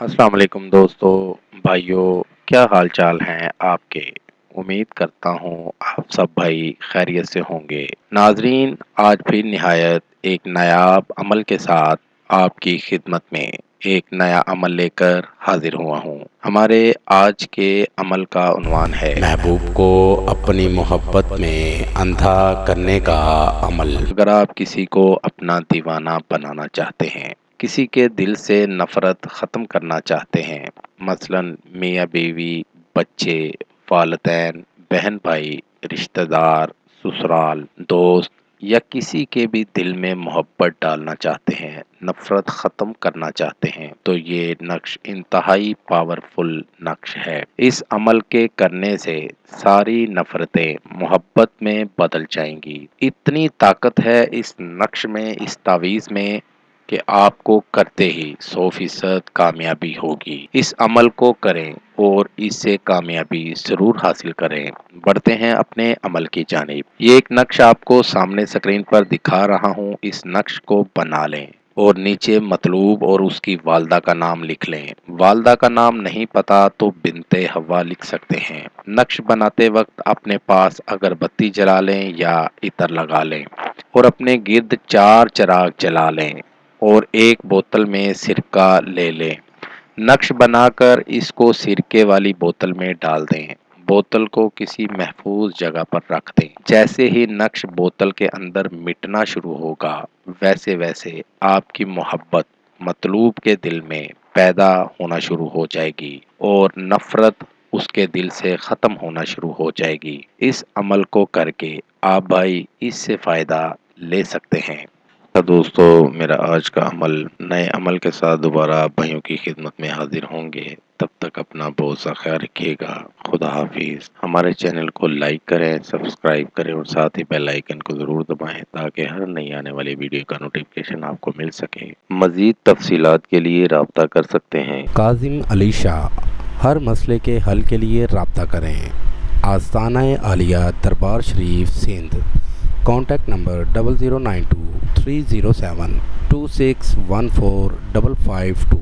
السلام علیکم دوستو، بھائیوں، کیا حال چال ہیں آپ کے؟ امید کرتا ہوں آپ سب بھائی خیریت سے ہوں گے۔ ناظرین، آج بھی نہایت ایک نایاب عمل کے ساتھ آپ کی خدمت میں ایک نیا عمل لے کر حاضر ہوا ہوں۔ ہمارے آج کے عمل کا عنوان ہے محبوب کو اپنی محبت میں اندھا کرنے کا عمل۔ اگر آپ کسی کو اپنا دیوانہ بنانا چاہتے ہیں، کسی کے دل سے نفرت ختم کرنا چاہتے ہیں، مثلا میاں بیوی، بچے، والدین، بہن بھائی، رشتہ دار، سسرال، دوست یا کسی کے بھی دل میں محبت ڈالنا چاہتے ہیں، نفرت ختم کرنا چاہتے ہیں، تو یہ نقش انتہائی پاورفل نقش ہے۔ اس عمل کے کرنے سے ساری نفرتیں محبت میں بدل جائیں گی۔ اتنی طاقت ہے اس نقش میں، اس تعویذ میں، کہ آپ کو کرتے ہی 100% کامیابی ہوگی۔ اس عمل کو کریں اور اس سے کامیابی ضرور حاصل کریں۔ بڑھتے ہیں اپنے عمل کی جانب۔ یہ ایک نقش آپ کو سامنے سکرین پر دکھا رہا ہوں، اس نقش کو بنا لیں اور نیچے مطلوب اور اس کی والدہ کا نام لکھ لیں۔ والدہ کا نام نہیں پتا تو بنت حوا لکھ سکتے ہیں۔ نقش بناتے وقت اپنے پاس اگربتی جلا لیں یا عطر لگا لیں اور اپنے گرد 4 چراغ جلا لیں اور ایک بوتل میں سرکہ لے لیں۔ نقش بنا کر اس کو سرکے والی بوتل میں ڈال دیں۔ بوتل کو کسی محفوظ جگہ پر رکھ دیں۔ جیسے ہی نقش بوتل کے اندر مٹنا شروع ہوگا، ویسے ویسے آپ کی محبت مطلوب کے دل میں پیدا ہونا شروع ہو جائے گی اور نفرت اس کے دل سے ختم ہونا شروع ہو جائے گی۔ اس عمل کو کر کے آپ بھائی اس سے فائدہ لے سکتے ہیں۔ تو دوستو، میرا آج کا عمل، نئے عمل کے ساتھ دوبارہ بھائیوں کی خدمت میں حاضر ہوں گے۔ تب تک اپنا بہت سا خیال رکھیے گا۔ خدا حافظ۔ ہمارے چینل کو لائک کریں، سبسکرائب کریں اور ساتھ ہی بیل آئیکن کو ضرور دبائیں تاکہ ہر نئی آنے والی ویڈیو کا نوٹیفکیشن آپ کو مل سکے۔ مزید تفصیلات کے لیے رابطہ کر سکتے ہیں۔ کاظم علی شاہ، ہر مسئلے کے حل کے لیے رابطہ کریں۔ آستانہ عالیہ دربار شریف سندھ۔ Contact number 0092 307 2614 552